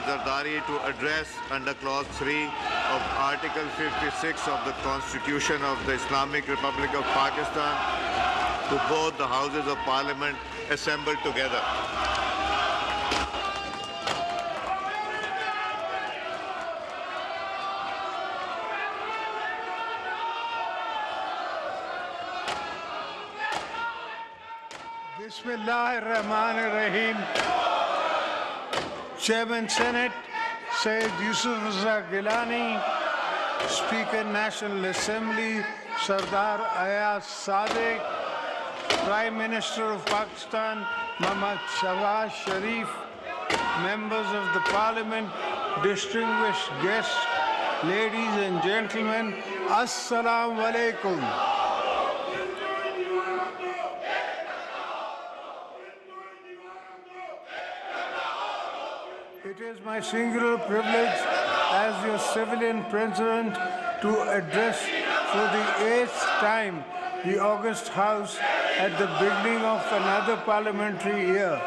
Zardari to address under Clause 3 of Article 56 of the Constitution of the Islamic Republic of Pakistan to both the Houses of Parliament assembled together. Bismillahir-Rahmanir-Rahim. Chairman Senate, Sayyid Yusuf Raza Gilani. Speaker National Assembly, Sardar Ayaz Sadiq. Prime Minister of Pakistan, Muhammad Shahbaz Sharif. Members of the Parliament, distinguished guests, ladies and gentlemen, Assalamu alaikum. It is my singular privilege as your civilian president to address for the 8th time the August House at the beginning of another parliamentary year.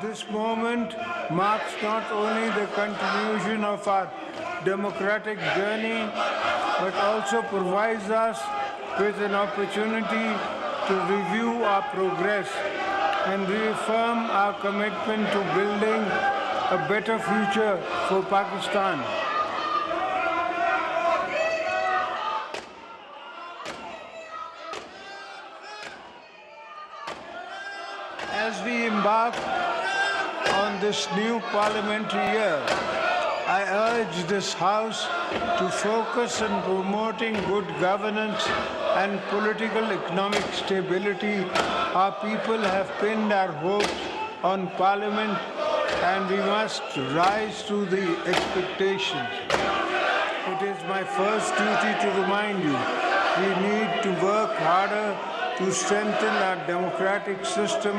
This moment marks not only the continuation of our democratic journey, but also provides us with an opportunity to review our progress and reaffirm our commitment to building a better future for Pakistan. As we embark on this new parliamentary year, I urge this House to focus on promoting good governance and political economic stability. Our people have pinned our hopes on Parliament, and we must rise to the expectations. It is my first duty to remind you, we need to work harder to strengthen our democratic system,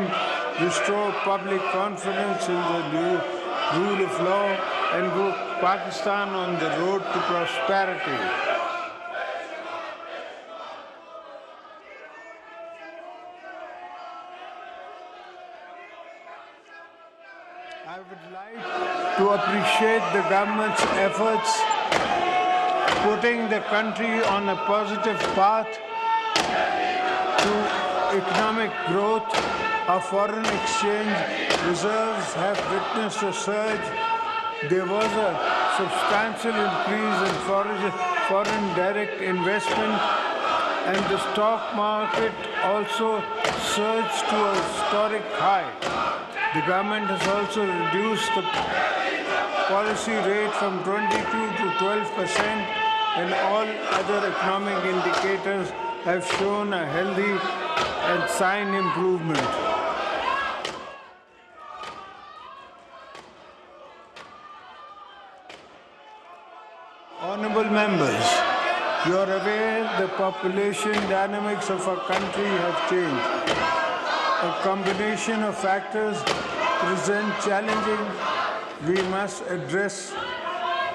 restore public confidence in the rule of law, and put Pakistan on the road to prosperity. I would like to appreciate the government's efforts putting the country on a positive path to economic growth. Our foreign exchange reserves have witnessed a surge. There was a substantial increase in foreign direct investment, and the stock market also surged to a historic high. The government has also reduced the policy rate from 22 to 12%, and all other economic indicators have shown a healthy and sign improvement. Honorable members, you are aware the population dynamics of our country have changed. A combination of factors present challenging. We must address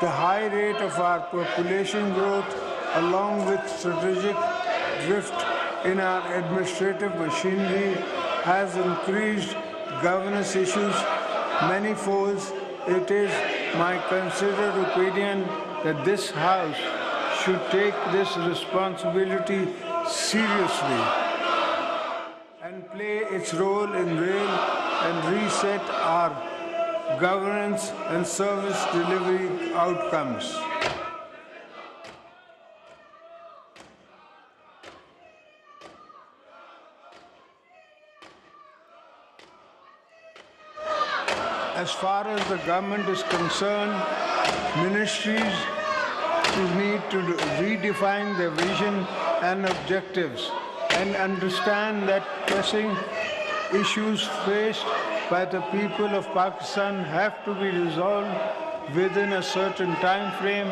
the high rate of our population growth along with strategic drift in our administrative machinery has increased governance issues manifold. It is my considered opinion that this House should take this responsibility seriously and play its role in reset our governance and service delivery outcomes. As far as the government is concerned, ministries need to redefine their vision and objectives and understand that pressing issues faced by the people of Pakistan have to be resolved within a certain time frame.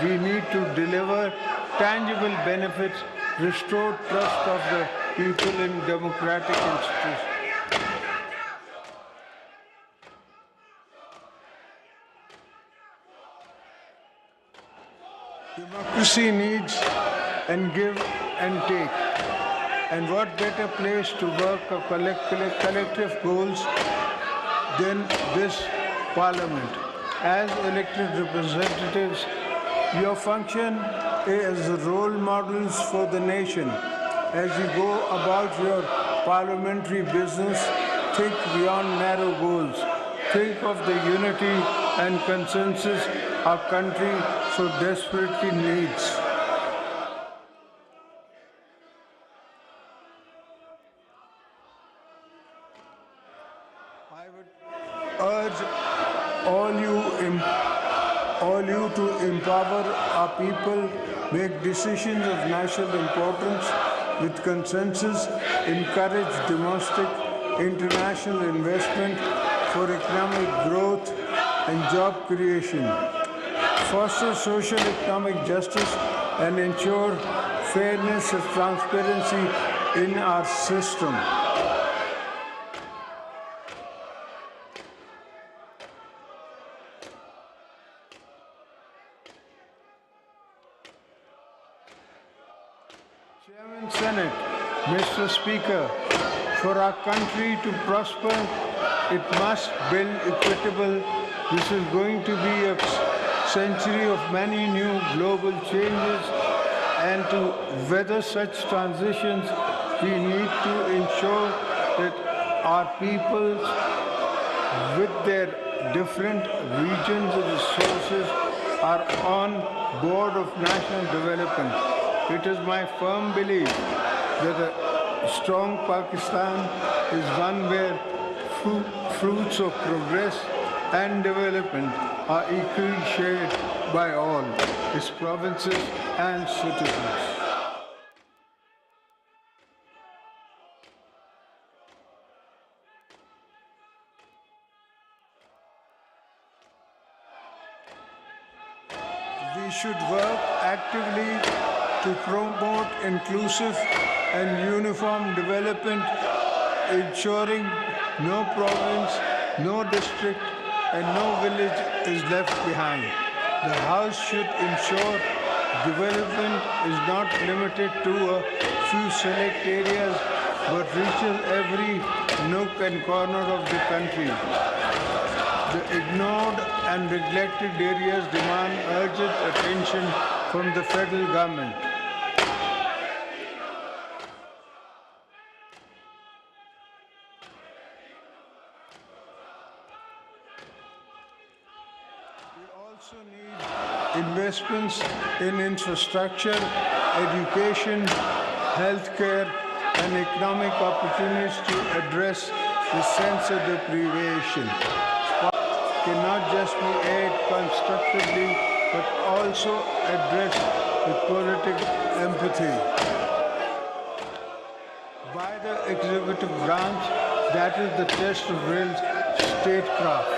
We need to deliver tangible benefits, restore trust of the people in democratic institutions. Democracy needs and give and take. And what better place to work our collective goals than this Parliament. As elected representatives, your function is role models for the nation. As you go about your parliamentary business, think beyond narrow goals. Think of the unity and consensus our country so desperately needs. I would urge all you to empower our people, make decisions of national importance with consensus, encourage domestic, international investment for economic growth and job creation, foster social economic justice and ensure fairness and transparency in our system. Chairman Senate, Mr. Speaker, for our country to prosper, it must build equitable. This is going to be a century of many new global changes, and to weather such transitions, we need to ensure that our peoples, with their different regions and resources, are on board of national development. It is my firm belief that a strong Pakistan is one where fruits of progress and development are equally shared by all its provinces and citizens. We should work actively to promote inclusive and uniform development, ensuring no province, no district, and no village is left behind. The House should ensure development is not limited to a few select areas, but reaches every nook and corner of the country. The ignored and neglected areas demand urgent attention from the federal government. We also need investments in infrastructure, education, healthcare, and economic opportunities to address the sense of deprivation. Cannot just be aired constructively, but also addressed with political empathy. By the executive branch, that is the test of real statecraft.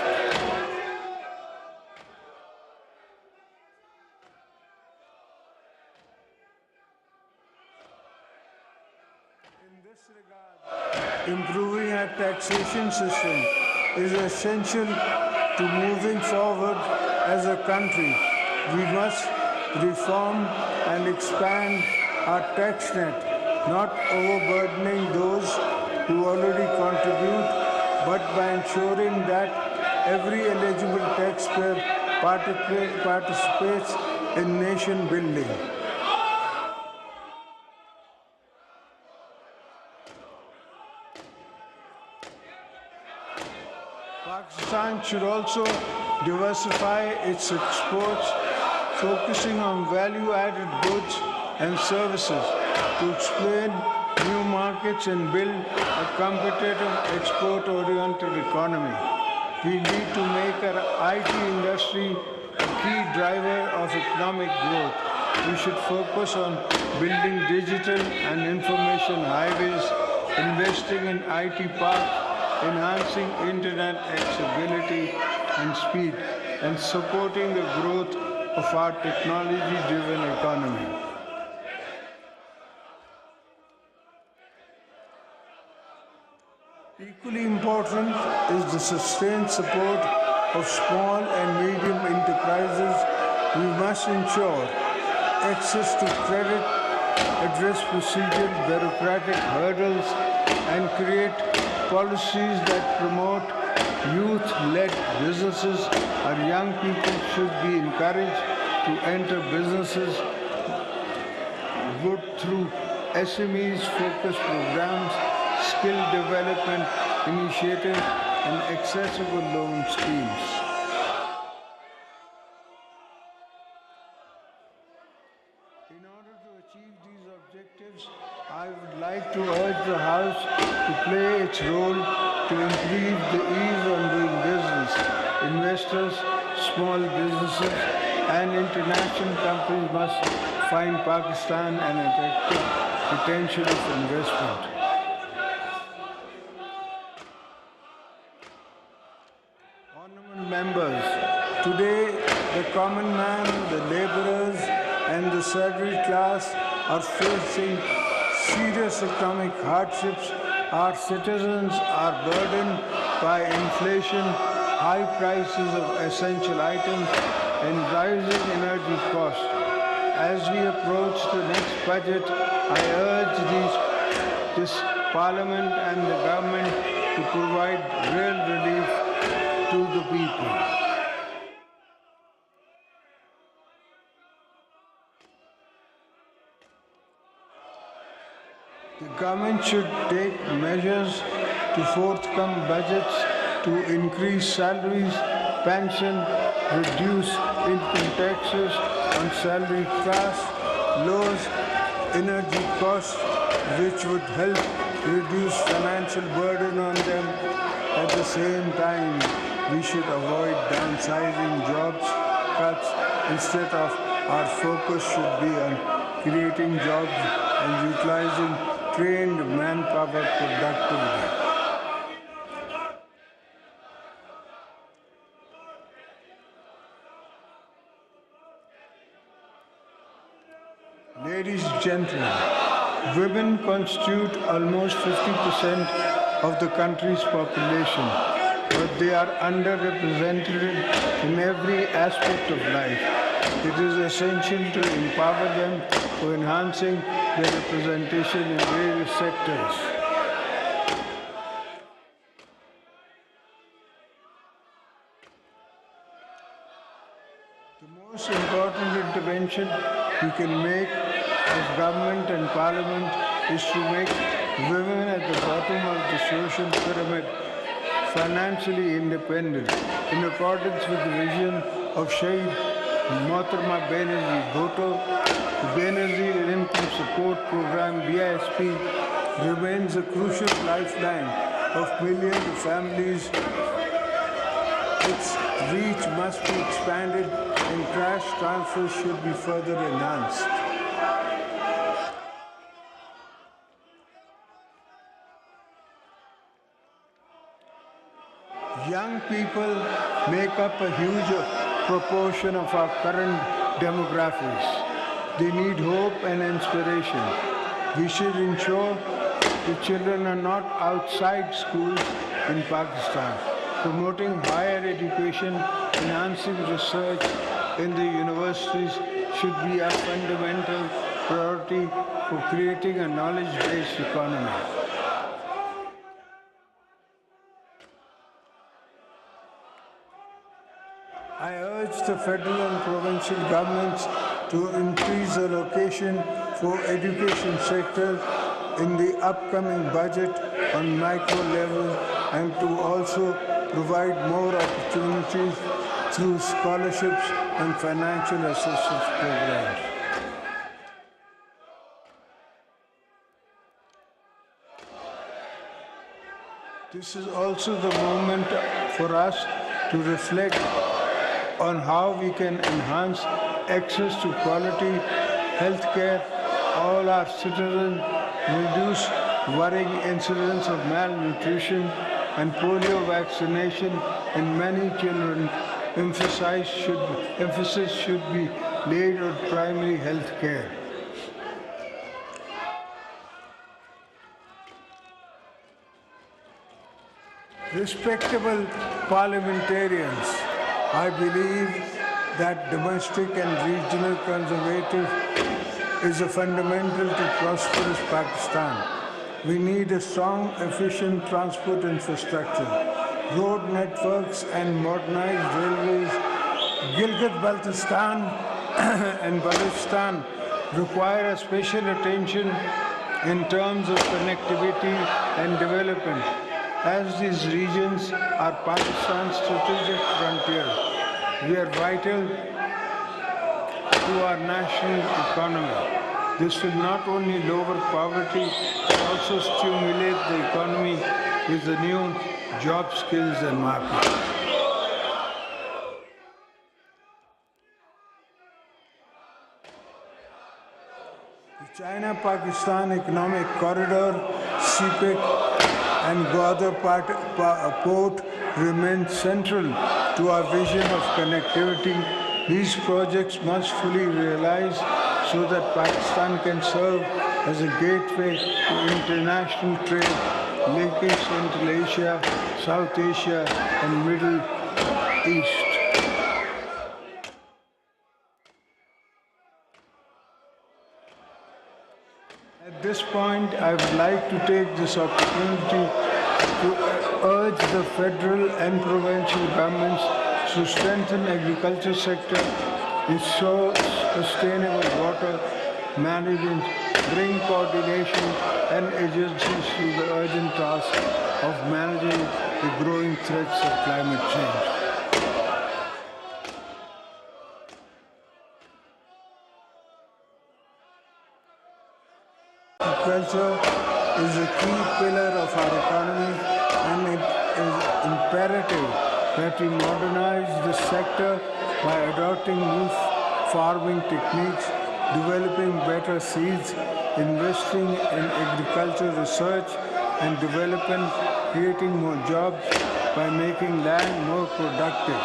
In this regard, improving our taxation system is essential to moving forward as a country. We must reform and expand our tax net, not overburdening those who already contribute, but by ensuring that every eligible taxpayer participates in nation building. Pakistan should also diversify its exports, focusing on value-added goods and services to explain new markets and build a competitive export-oriented economy. We need to make our IT industry a key driver of economic growth. We should focus on building digital and information highways, investing in IT parks, enhancing internet accessibility and speed, and supporting the growth of our technology-driven economy. Equally important is the sustained support of small and medium enterprises. We must ensure access to credit, address procedural bureaucratic hurdles, and create policies that promote youth-led businesses. Our young people should be encouraged to enter businesses good through SMEs-focused programs, skill development initiatives, and accessible loan schemes. In order to achieve these objectives, I would like to urge the House to play its role to increase the ease on doing business. Investors, small businesses, and international companies must find Pakistan an attractive potential of investment. Honorable members, today the common man, the laborers, and the salaried class are facing serious economic hardships. Our citizens are burdened by inflation, high prices of essential items, and rising energy costs. As we approach the next budget, I urge this Parliament and the government to provide real relief to the people. The government should take measures to forthcome budgets to increase salaries, pension, reduce income taxes on salary class, lower energy costs, which would help reduce financial burden on them. At the same time, we should avoid downsizing jobs cuts. Instead of our focus should be on creating jobs and utilizing trained manpower productively. Ladies and gentlemen, women constitute almost 50% of the country's population, but they are underrepresented in every aspect of life. It is essential to empower them for enhancing their representation in various sectors. The most important intervention we can make as government and parliament is to make women at the bottom of the social pyramid financially independent, in accordance with the vision of Shaheed Mohtarma Benazir Bhutto. The Benazir Income Support Program (BISP) remains a crucial lifeline of millions of families. Its reach must be expanded and cash transfers should be further enhanced. Young people make up a huge proportion of our current demographics. They need hope and inspiration. We should ensure the children are not outside schools in Pakistan. Promoting higher education, enhancing research in the universities should be a fundamental priority for creating a knowledge-based economy. I urge the federal and provincial governments to increase the allocation for education sector in the upcoming budget on micro level and to also provide more opportunities through scholarships and financial assistance programs. This is also the moment for us to reflect on how we can enhance access to quality health care. All our citizens reduce worrying incidents of malnutrition and polio vaccination in many children. Emphasis should be laid on primary health care. Respectable parliamentarians, I believe that domestic and regional conservative is a fundamental to prosperous Pakistan. We need a strong, efficient transport infrastructure. road networks and modernized railways. Gilgit-Baltistan and Balochistan require a special attention in terms of connectivity and development, as these regions are Pakistan's strategic frontier. They are vital to our national economy. This will not only lower poverty, but also stimulate the economy with the new job skills and markets. The China-Pakistan Economic Corridor, CPEC, and Gwadar Port remain central to our vision of connectivity. These projects must fully realize so that Pakistan can serve as a gateway to international trade, linking Central Asia, South Asia, and Middle East. At this point, I would like to take this opportunity to urge the federal and provincial governments to strengthen agriculture sector, ensure sustainable water management, bring coordination and agencies to the urgent task of managing the growing threats of climate change. Agriculture is a key pillar of our economy, and it is imperative that we modernize this sector by adopting new farming techniques, developing better seeds, investing in agricultural research and development, creating more jobs by making land more productive.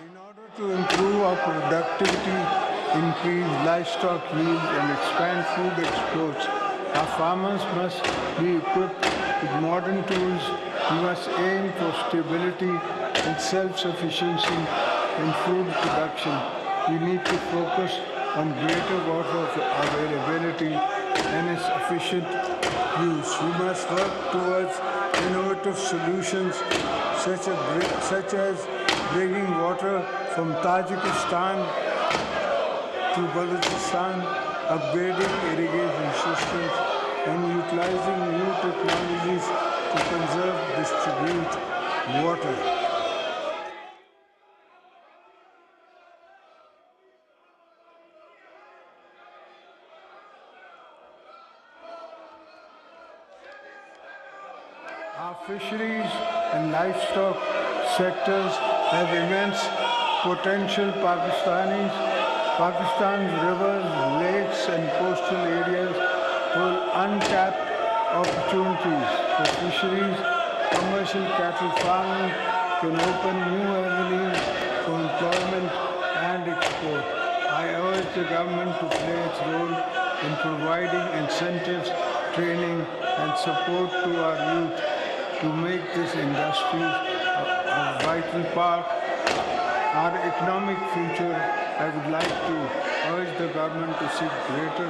In order to improve our productivity, increase livestock yield, and expand food exports, our farmers must be equipped with modern tools. We must aim for stability and self-sufficiency in food production. We need to focus on greater water availability and its efficient use. We must work towards innovative solutions such as bringing water from Tajikistan to Balochistan, upgrading irrigation systems, and utilizing new technologies to conserve and distribute water. Our fisheries and livestock sectors have immense potential. Pakistan's rivers, lakes, and coastal areas hold untapped opportunities for fisheries. Commercial cattle farming can open new avenues for employment and export. I urge the government to play its role in providing incentives, training, and support to our youth to make this industry a vital part of our economic future. I would like to urge the government to seek greater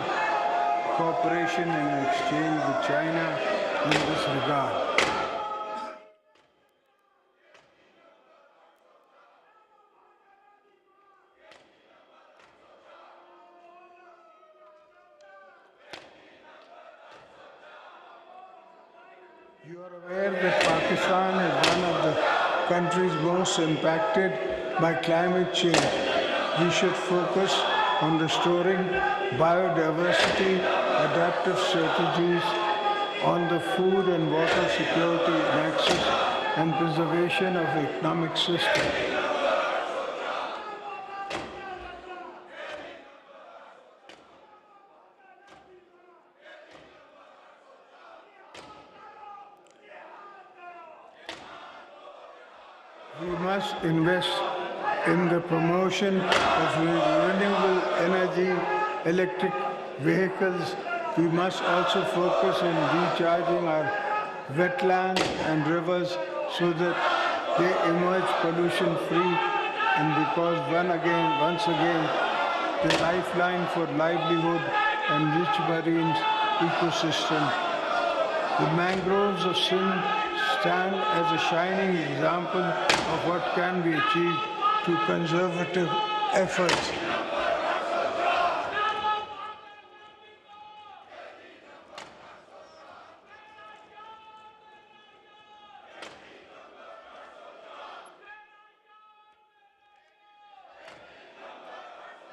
cooperation and exchange with China in this regard. You are aware that Pakistan is one of the countries most impacted by climate change. We should focus on restoring biodiversity, adaptive strategies on the food and water security nexus, and preservation of the economic system. We must invest in the promotion of renewable energy, electric vehicles. We must also focus on recharging our wetlands and rivers so that they emerge pollution-free, and because once again, the lifeline for livelihood and rich marine ecosystem. The mangroves of Sindh stand as a shining example of what can be achieved through conservative efforts.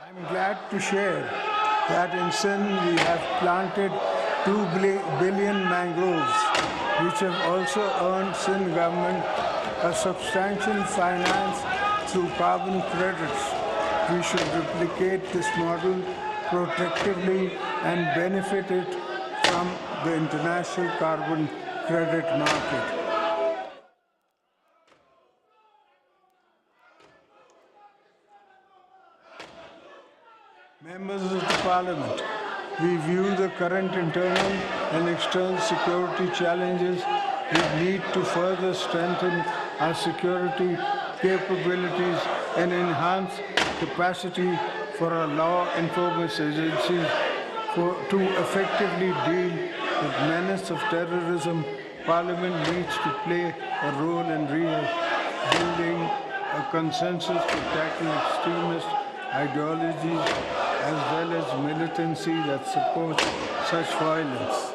I'm glad to share that in Sindh we have planted 2 billion mangroves, which have also earned Sindh government a substantial finance through carbon credits. We should replicate this model protectively and benefit it from the international carbon credit market. Members of the Parliament, we view the current internal and external security challenges. We need to further strengthen our security capabilities and enhance capacity for our law enforcement agencies to effectively deal with menace of terrorism. Parliament needs to play a role in building a consensus to tackle extremist ideologies as well as militancy that supports such violence.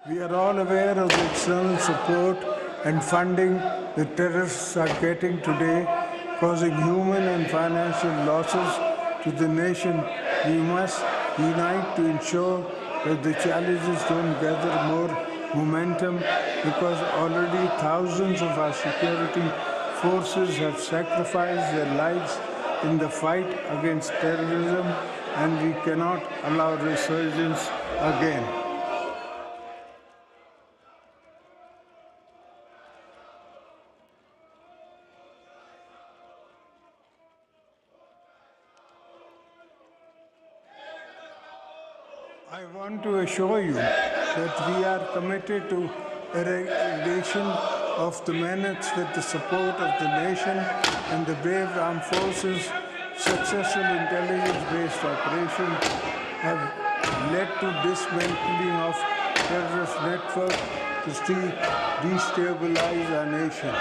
We are all aware of the external support and funding the terrorists are getting today, causing human and financial losses to the nation. We must unite to ensure that the challenges don't gather more momentum, because already thousands of our security forces have sacrificed their lives in the fight against terrorism, and we cannot allow resurgence again. I want to assure you that we are committed to eradication of the menace with the support of the nation and the brave armed forces. Successful intelligence-based operations have led to dismantling of terrorist networks to destabilize our nation.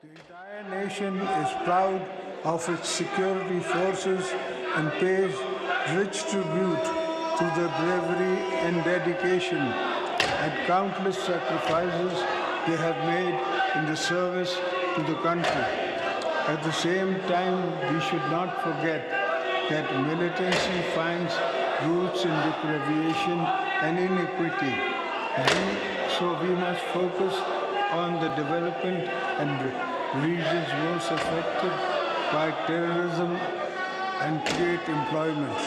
The entire nation is proud of its security forces and pays rich tribute to their bravery and dedication and countless sacrifices they have made in the service to the country. At the same time, we should not forget that militancy finds roots in deprivation and inequity. So we must focus on the development and regions most affected by terrorism and create employment.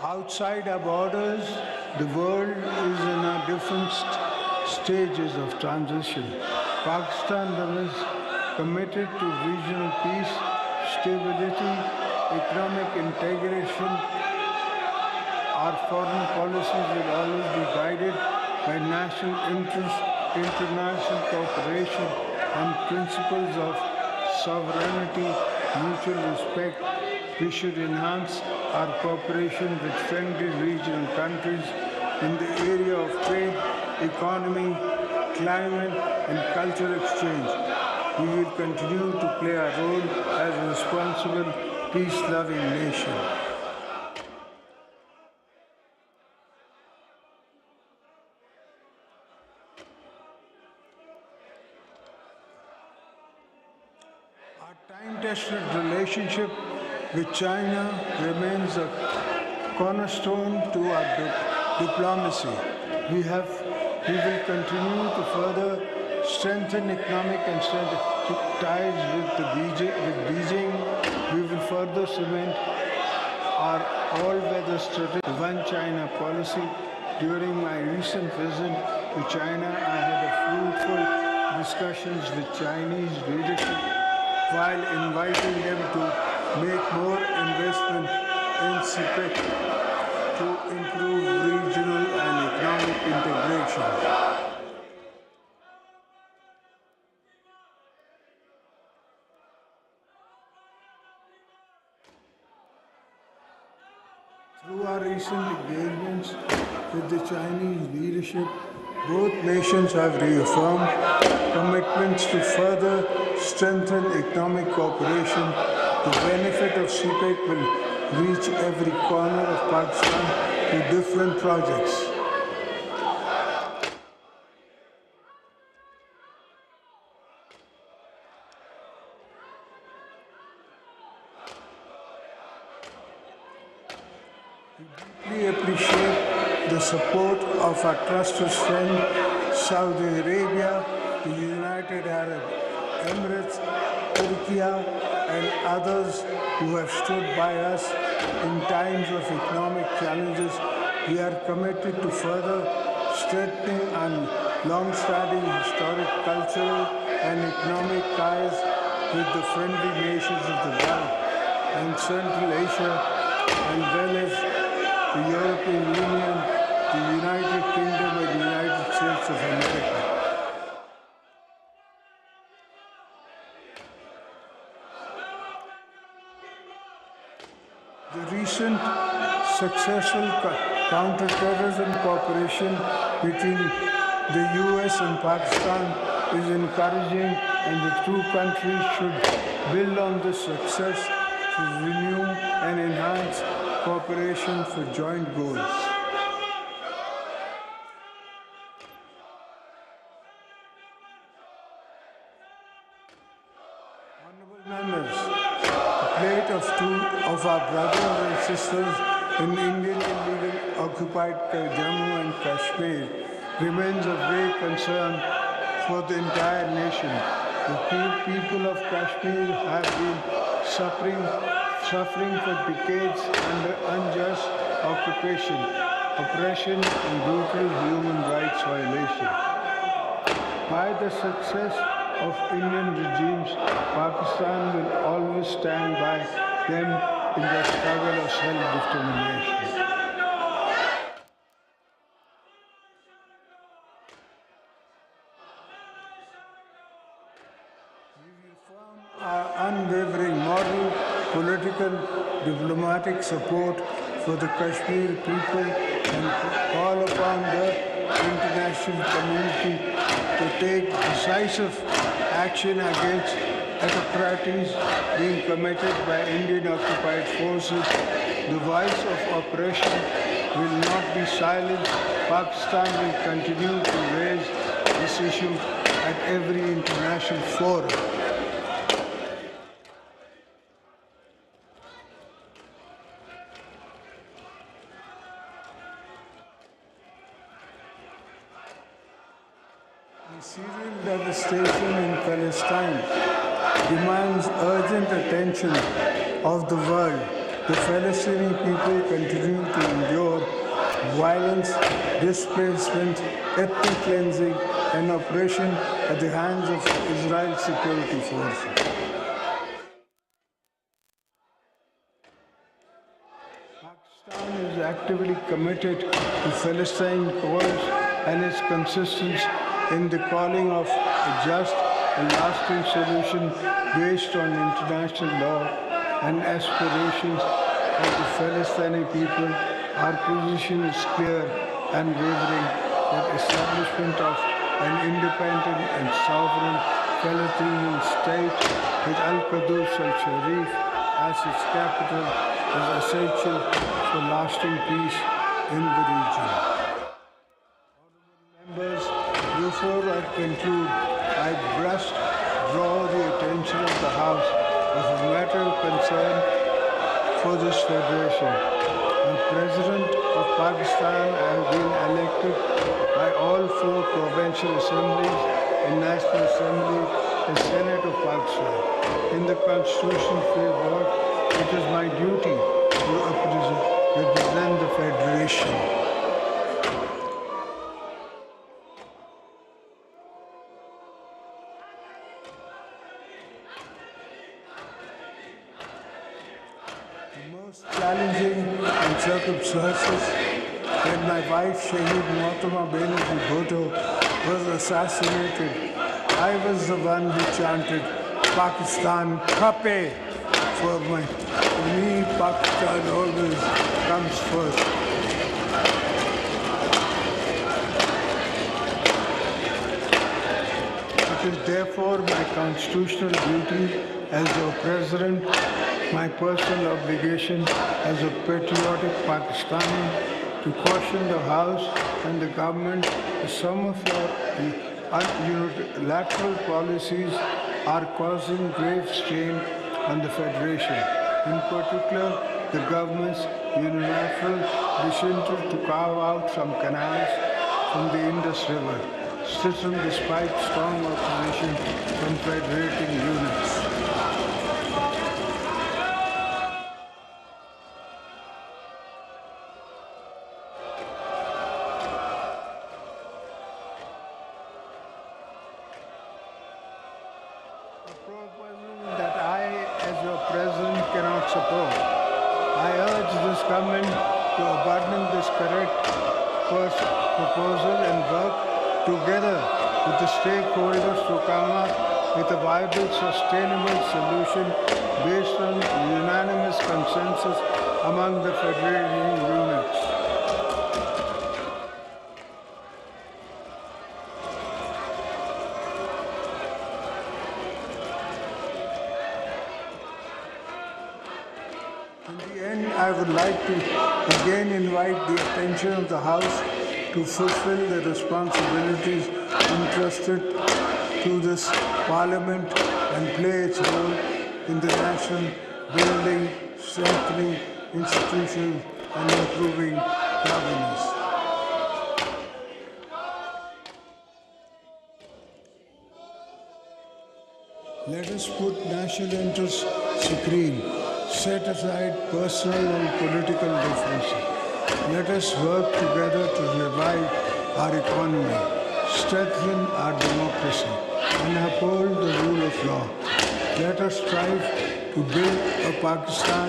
Outside our borders, the world is in a different stages of transition. Pakistan is committed to regional peace, stability, economic integration. Our foreign policies will always be guided by national interest, international cooperation, and principles of sovereignty, mutual respect. We should enhance our cooperation with friendly regional countries in the area of trade, economy, climate, and cultural exchange. We will continue to play our role as a responsible, peace-loving nation. Our time-tested relationship with China remains a cornerstone to our diplomacy. We will continue to further strengthen economic and strategic ties with Beijing. We will further cement our all-weather strategy, One China policy. During my recent visit to China, I had a fruitful discussions with Chinese leadership while inviting them to make more investment in CPEC to improve regional and economic integration. Through our recent engagements with the Chinese leadership, both nations have reaffirmed commitments to further strengthen economic cooperation. The benefit of CPEC will reach every corner of Pakistan through different projects. We deeply appreciate the support of our trusted friend, Saudi Arabia, the United Arab Emirates, Turkey, and others who have stood by us in times of economic challenges. We are committed to further strengthening and long-standing historic, cultural, and economic ties with the friendly nations of the Gulf and Central Asia, as well as the European Union, the United Kingdom, and the United States of America. The recent successful counter-terrorism cooperation between the US and Pakistan is encouraging, and the two countries should build on this success to renew and enhance cooperation for joint goals. Honorable members, the plight of two of our brothers and sisters in Indian illegal occupied Jammu and Kashmir remains of great concern for the entire nation. The people of Kashmir have been suffering for decades under unjust occupation, oppression, and brutal human rights violation. By the success of Indian regimes, Pakistan will always stand by them in their struggle of self-determination. We will firm our unwavering moral, political, diplomatic support for the Kashmir people and call upon the international community to take decisive action against atrocities being committed by Indian occupied forces. The voice of oppression will not be silenced. Pakistan will continue to raise this issue at every international forum. The Syrian devastation in Palestine demands urgent attention of the world. The Palestinian people continue to endure violence, displacement, ethnic cleansing, and oppression at the hands of Israel's security forces. Pakistan is actively committed to Palestine cause and is consistent in the calling of a just and lasting solution based on international law and aspirations of the Palestinian people. Our position is clear and wavering that establishment of an independent and sovereign Palestinian state with Al-Quds al-Sharif as its capital is essential for lasting peace in the region. Members, before I conclude, I must draw the attention of the House of a matter of concern for this Federation. The President of Pakistan has been elected by all four provincial assemblies and National Assembly and Senate of Pakistan. In the Constitution framework, it is my duty to represent the Federation. The most challenging circumstances when my wife Shaheed Mohtama Benazir Bhutto was assassinated, I was the one who chanted Pakistan Khape. For me, Pakistan always comes first. It is therefore my constitutional duty as your president, my personal obligation as a patriotic Pakistani to caution the House and the government that some of your unilateral policies are causing grave strain on the Federation. In particular, the government's unilateral decision to carve out some canals from the Indus River system despite strong opposition from federating units. That I, as your president, cannot support. I urge this government to abandon this correct first proposal and work together with the stakeholders to come up with a viable, sustainable solution based on unanimous consensus among the federating units. In the end, I would like to again invite the attention of the House to fulfill the responsibilities entrusted to this Parliament and play its role in the nation building, strengthening institutions and improving governance. Let us put national interests supreme. Set aside personal and political differences. Let us work together to revive our economy, strengthen our democracy, and uphold the rule of law. Let us strive to build a Pakistan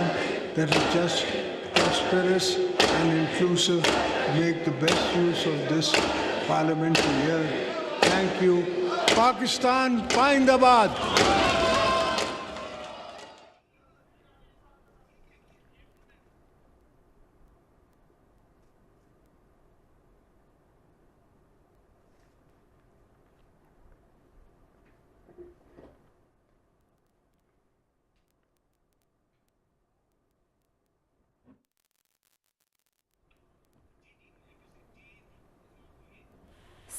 that is just, prosperous, and inclusive. Make the best use of this parliamentary year. Thank you. Pakistan, Zindabad.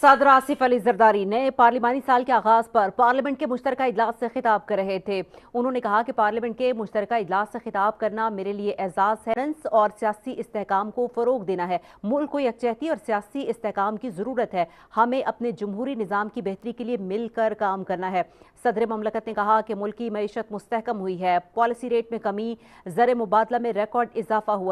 सदर आसिफ अली जरदारी नए पार्लिमानी साल के आगाज पर parliament के मुश्तरका इजलास से खिताब कर रहे थे। उन्होंने कहा कि पार्लियामेंट के मुश्तरका इजलास से खिताब करना मेरे लिए एजाज है और सियासी इस्तेहकाम को फरोग देना है। मुल्क को यकजहती और सियासी इस्तेहकाम की जरूरत है। हमें अपने जमहूरी निज़ाम की बेहतरी के लिए मिलकर काम करना है। सदर ममलकत ने कहा कि मुल्क की मईशत मुस्तहकम हुई है, पॉलिसी रेट में कमी, ज़र मुबादला में रिकॉर्ड इजाफा हुआ।